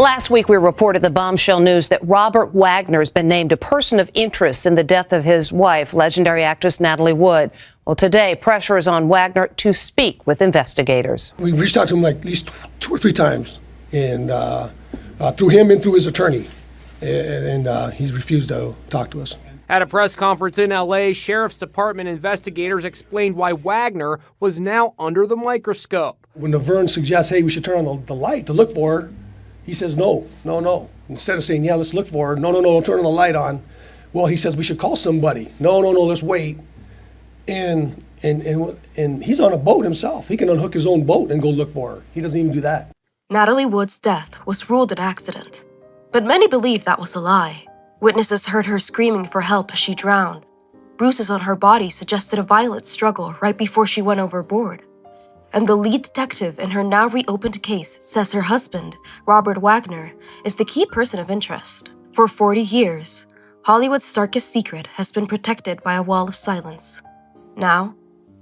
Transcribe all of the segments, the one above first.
Last week, we reported the bombshell news that Robert Wagner has been named a person of interest in the death of his wife, legendary actress Natalie Wood. Well, today, pressure is on Wagner to speak with investigators. We've reached out to him like at least 2 or 3 times, and through him and through his attorney, and he's refused to talk to us. At a press conference in L.A., Sheriff's Department investigators explained why Wagner was now under the microscope. When Davern suggests, hey, we should turn on the light to look for her, he says, no. Instead of saying, yeah, let's look for her, no, don't turn the light on. Well, he says, we should call somebody. No, let's wait. And he's on a boat himself. He can unhook his own boat and go look for her. He doesn't even do that. Natalie Wood's death was ruled an accident, but many believe that was a lie. Witnesses heard her screaming for help as she drowned. Bruises on her body suggested a violent struggle right before she went overboard. And the lead detective in her now reopened case says her husband, Robert Wagner, is the key person of interest. For 40 years, Hollywood's darkest secret has been protected by a wall of silence. Now,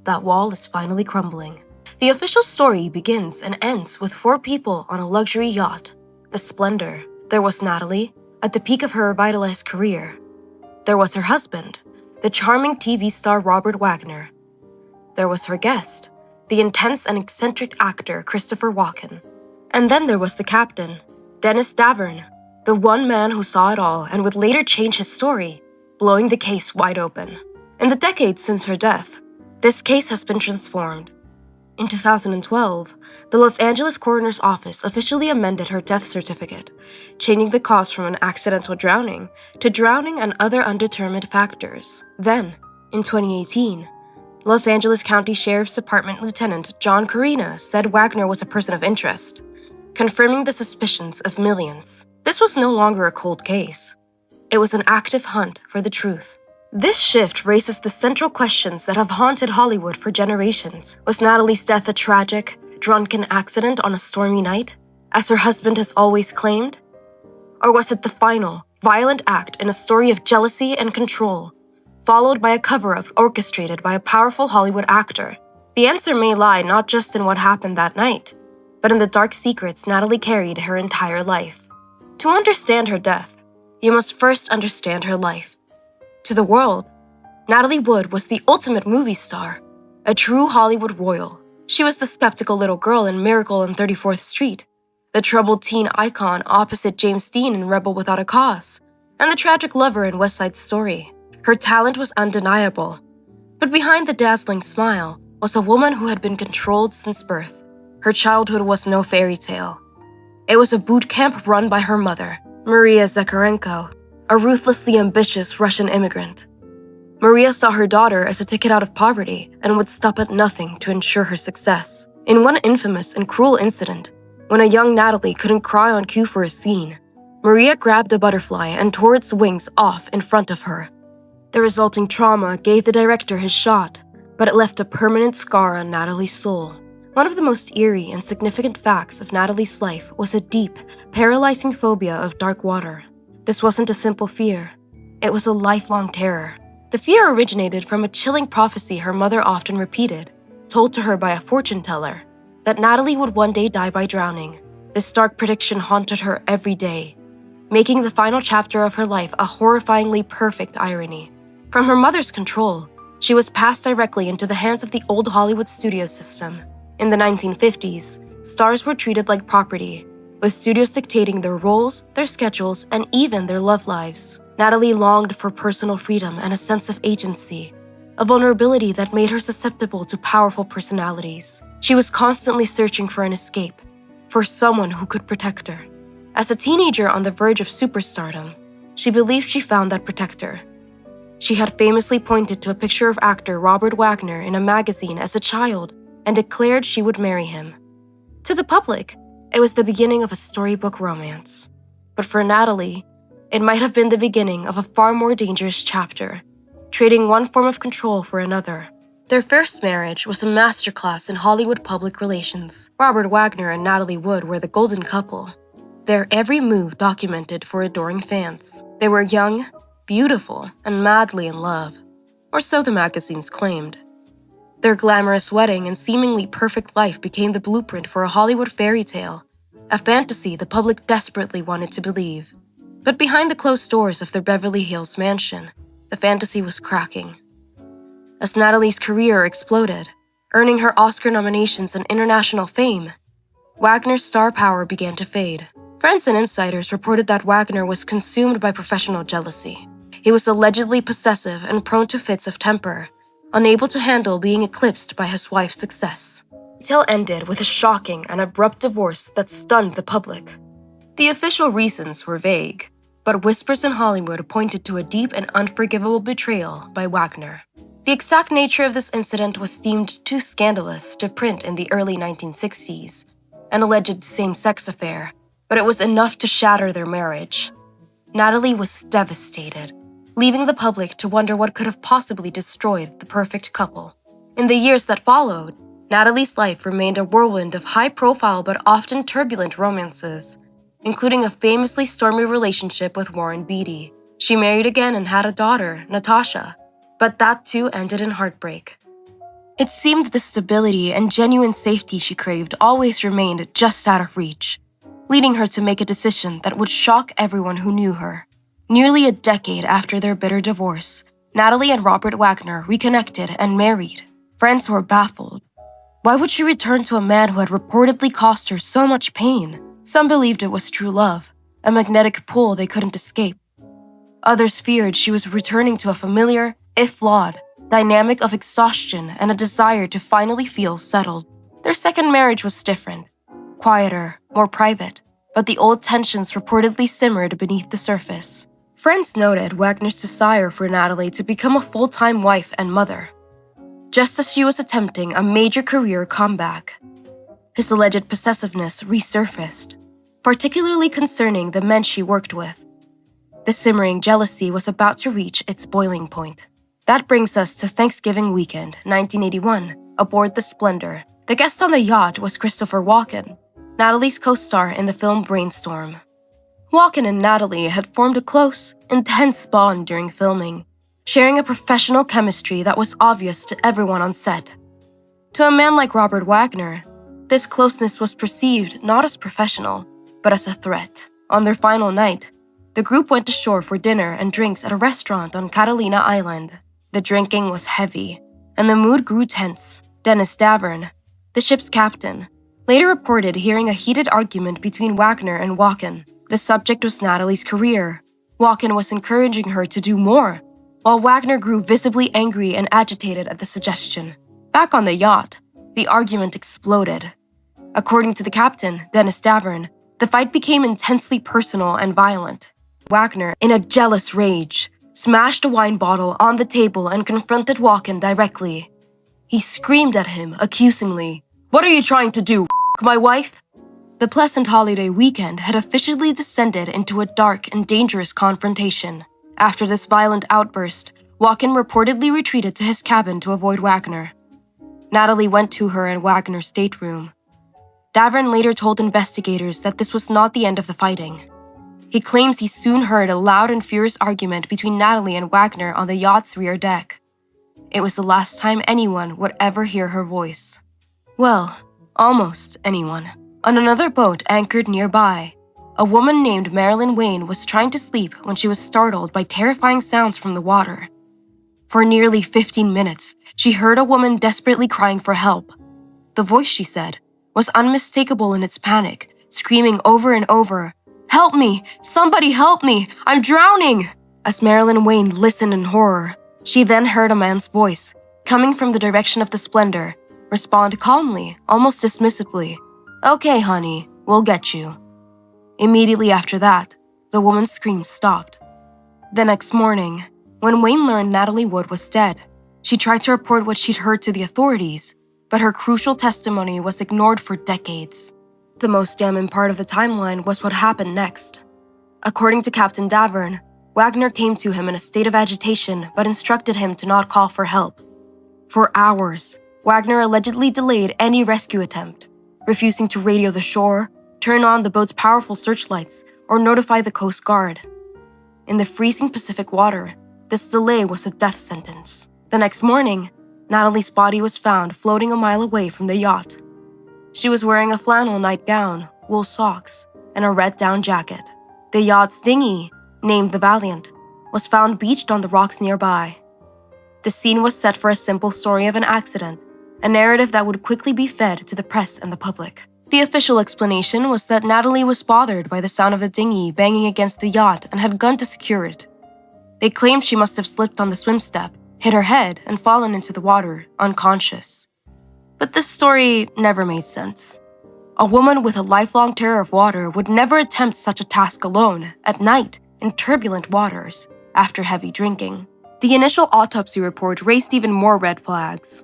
that wall is finally crumbling. The official story begins and ends with 4 people on a luxury yacht, the Splendour. There was Natalie, at the peak of her revitalized career. There was her husband, the charming TV star Robert Wagner. There was her guest, the intense and eccentric actor Christopher Walken. And then there was the captain, Dennis Davern, the one man who saw it all and would later change his story, blowing the case wide open. In the decades since her death, this case has been transformed. In 2012, the Los Angeles Coroner's Office officially amended her death certificate, changing the cause from an accidental drowning to drowning and other undetermined factors. Then, in 2018, Los Angeles County Sheriff's Department Lieutenant John Carina said Wagner was a person of interest, confirming the suspicions of millions. This was no longer a cold case. It was an active hunt for the truth. This shift raises the central questions that have haunted Hollywood for generations. Was Natalie's death a tragic, drunken accident on a stormy night, as her husband has always claimed? Or was it the final, violent act in a story of jealousy and control, followed by a cover-up orchestrated by a powerful Hollywood actor? The answer may lie not just in what happened that night, but in the dark secrets Natalie carried her entire life. To understand her death, you must first understand her life. To the world, Natalie Wood was the ultimate movie star, a true Hollywood royal. She was the skeptical little girl in Miracle on 34th Street, the troubled teen icon opposite James Dean in Rebel Without a Cause, and the tragic lover in West Side Story. Her talent was undeniable, but behind the dazzling smile was a woman who had been controlled since birth. Her childhood was no fairy tale. It was a boot camp run by her mother, Maria Zakharenko, a ruthlessly ambitious Russian immigrant. Maria saw her daughter as a ticket out of poverty and would stop at nothing to ensure her success. In one infamous and cruel incident, when a young Natalie couldn't cry on cue for a scene, Maria grabbed a butterfly and tore its wings off in front of her. The resulting trauma gave the director his shot, but it left a permanent scar on Natalie's soul. One of the most eerie and significant facts of Natalie's life was a deep, paralyzing phobia of dark water. This wasn't a simple fear. It was a lifelong terror. The fear originated from a chilling prophecy her mother often repeated, told to her by a fortune teller, that Natalie would one day die by drowning. This dark prediction haunted her every day, making the final chapter of her life a horrifyingly perfect irony. From her mother's control, she was passed directly into the hands of the old Hollywood studio system. In the 1950s, stars were treated like property, with studios dictating their roles, their schedules, and even their love lives. Natalie longed for personal freedom and a sense of agency, a vulnerability that made her susceptible to powerful personalities. She was constantly searching for an escape, for someone who could protect her. As a teenager on the verge of superstardom, she believed she found that protector. She had famously pointed to a picture of actor Robert Wagner in a magazine as a child and declared she would marry him. To the public, it was the beginning of a storybook romance. But for Natalie, it might have been the beginning of a far more dangerous chapter, trading one form of control for another. Their first marriage was a masterclass in Hollywood public relations. Robert Wagner and Natalie Wood were the golden couple, their every move documented for adoring fans. They were young, beautiful, and madly in love, or so the magazines claimed. Their glamorous wedding and seemingly perfect life became the blueprint for a Hollywood fairy tale, a fantasy the public desperately wanted to believe. But behind the closed doors of their Beverly Hills mansion, the fantasy was cracking. As Natalie's career exploded, earning her Oscar nominations and international fame, Wagner's star power began to fade. Friends and insiders reported that Wagner was consumed by professional jealousy. He was allegedly possessive and prone to fits of temper, unable to handle being eclipsed by his wife's success. The tale ended with a shocking and abrupt divorce that stunned the public. The official reasons were vague, but whispers in Hollywood pointed to a deep and unforgivable betrayal by Wagner. The exact nature of this incident was deemed too scandalous to print in the early 1960s, an alleged same-sex affair, but it was enough to shatter their marriage. Natalie was devastated, leaving the public to wonder what could have possibly destroyed the perfect couple. In the years that followed, Natalie's life remained a whirlwind of high-profile but often turbulent romances, including a famously stormy relationship with Warren Beatty. She married again and had a daughter, Natasha, but that too ended in heartbreak. It seemed the stability and genuine safety she craved always remained just out of reach, leading her to make a decision that would shock everyone who knew her. Nearly a decade after their bitter divorce, Natalie and Robert Wagner reconnected and married. Friends were baffled. Why would she return to a man who had reportedly caused her so much pain? Some believed it was true love, a magnetic pull they couldn't escape. Others feared she was returning to a familiar, if flawed, dynamic of exhaustion and a desire to finally feel settled. Their second marriage was different, quieter, more private, but the old tensions reportedly simmered beneath the surface. Friends noted Wagner's desire for Natalie to become a full-time wife and mother, just as she was attempting a major career comeback. His alleged possessiveness resurfaced, particularly concerning the men she worked with. The simmering jealousy was about to reach its boiling point. That brings us to Thanksgiving weekend, 1981, aboard the Splendour. The guest on the yacht was Christopher Walken, Natalie's co-star in the film Brainstorm. Walken and Natalie had formed a close, intense bond during filming, sharing a professional chemistry that was obvious to everyone on set. To a man like Robert Wagner, this closeness was perceived not as professional, but as a threat. On their final night, the group went ashore for dinner and drinks at a restaurant on Catalina Island. The drinking was heavy, and the mood grew tense. Dennis Davern, the ship's captain, later reported hearing a heated argument between Wagner and Walken. The subject was Natalie's career. Walken was encouraging her to do more, while Wagner grew visibly angry and agitated at the suggestion. Back on the yacht, the argument exploded. According to the captain, Dennis Davern, the fight became intensely personal and violent. Wagner, in a jealous rage, smashed a wine bottle on the table and confronted Walken directly. He screamed at him accusingly, "What are you trying to do, my wife?" The pleasant holiday weekend had officially descended into a dark and dangerous confrontation. After this violent outburst, Walken reportedly retreated to his cabin to avoid Wagner. Natalie went to her in Wagner's stateroom. Davern later told investigators that this was not the end of the fighting. He claims he soon heard a loud and furious argument between Natalie and Wagner on the yacht's rear deck. It was the last time anyone would ever hear her voice. Well, almost anyone. On another boat anchored nearby, a woman named Marilyn Wayne was trying to sleep when she was startled by terrifying sounds from the water. For nearly 15 minutes, she heard a woman desperately crying for help. The voice, she said, was unmistakable in its panic, screaming over and over, "Help me! Somebody help me! I'm drowning!" As Marilyn Wayne listened in horror, she then heard a man's voice, coming from the direction of the Splendour, respond calmly, almost dismissively, "Okay, honey, we'll get you." Immediately after that, the woman's screams stopped. The next morning, when Wayne learned Natalie Wood was dead, she tried to report what she'd heard to the authorities, but her crucial testimony was ignored for decades. The most damning part of the timeline was what happened next. According to Captain Davern, Wagner came to him in a state of agitation but instructed him to not call for help. For hours, Wagner allegedly delayed any rescue attempt, refusing to radio the shore, turn on the boat's powerful searchlights, or notify the Coast Guard. In the freezing Pacific water, this delay was a death sentence. The next morning, Natalie's body was found floating a mile away from the yacht. She was wearing a flannel nightgown, wool socks, and a red down jacket. The yacht's dinghy, named the Valiant, was found beached on the rocks nearby. The scene was set for a simple story of an accident, a narrative that would quickly be fed to the press and the public. The official explanation was that Natalie was bothered by the sound of the dinghy banging against the yacht and had gone to secure it. They claimed she must have slipped on the swim step, hit her head, and fallen into the water, unconscious. But this story never made sense. A woman with a lifelong terror of water would never attempt such a task alone, at night, in turbulent waters, after heavy drinking. The initial autopsy report raised even more red flags.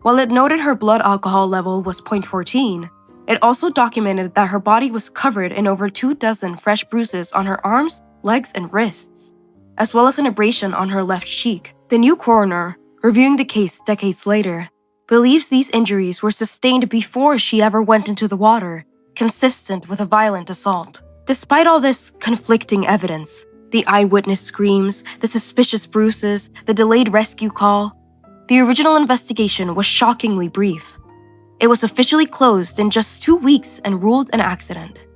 While it noted her blood alcohol level was 0.14, it also documented that her body was covered in over 24 fresh bruises on her arms, legs, and wrists, as well as an abrasion on her left cheek. The new coroner, reviewing the case decades later, believes these injuries were sustained before she ever went into the water, consistent with a violent assault. Despite all this conflicting evidence, the eyewitness screams, the suspicious bruises, the delayed rescue call, the original investigation was shockingly brief. It was officially closed in just 2 weeks and ruled an accident.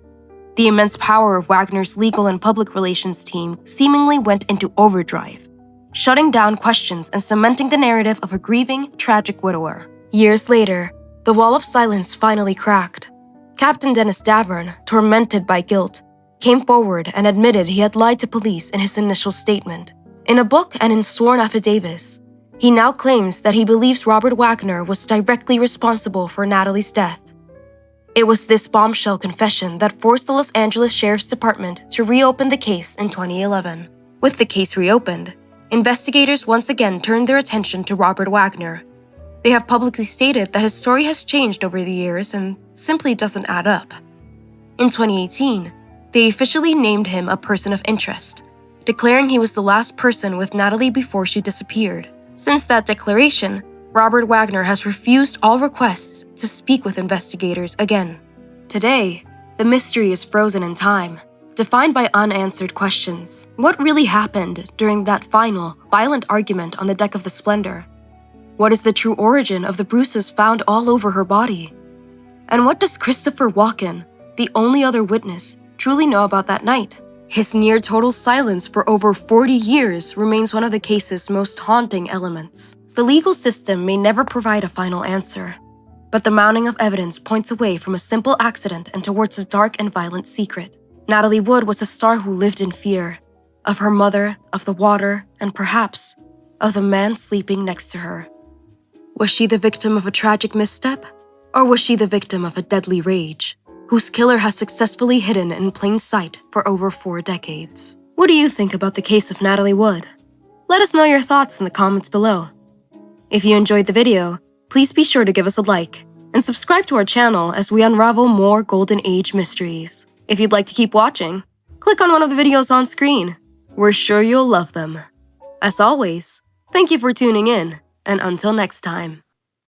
The immense power of Wagner's legal and public relations team seemingly went into overdrive, shutting down questions and cementing the narrative of a grieving, tragic widower. Years later, the wall of silence finally cracked. Captain Dennis Davern, tormented by guilt, came forward and admitted he had lied to police in his initial statement. In a book and in sworn affidavits, he now claims that he believes Robert Wagner was directly responsible for Natalie's death. It was this bombshell confession that forced the Los Angeles Sheriff's Department to reopen the case in 2011. With the case reopened, investigators once again turned their attention to Robert Wagner. They have publicly stated that his story has changed over the years and simply doesn't add up. In 2018, they officially named him a person of interest, declaring he was the last person with Natalie before she disappeared. Since that declaration, Robert Wagner has refused all requests to speak with investigators again. Today, the mystery is frozen in time, defined by unanswered questions. What really happened during that final, violent argument on the deck of the Splendour? What is the true origin of the bruises found all over her body? And what does Christopher Walken, the only other witness, truly know about that night? His near-total silence for over 40 years remains one of the case's most haunting elements. The legal system may never provide a final answer, but the mounting of evidence points away from a simple accident and towards a dark and violent secret. Natalie Wood was a star who lived in fear, of her mother, of the water, and perhaps, of the man sleeping next to her. Was she the victim of a tragic misstep? Or was she the victim of a deadly rage, whose killer has successfully hidden in plain sight for over 4 decades? What do you think about the case of Natalie Wood? Let us know your thoughts in the comments below. If you enjoyed the video, please be sure to give us a like and subscribe to our channel as we unravel more Golden Age mysteries. If you'd like to keep watching, click on one of the videos on screen. We're sure you'll love them. As always, thank you for tuning in, and until next time.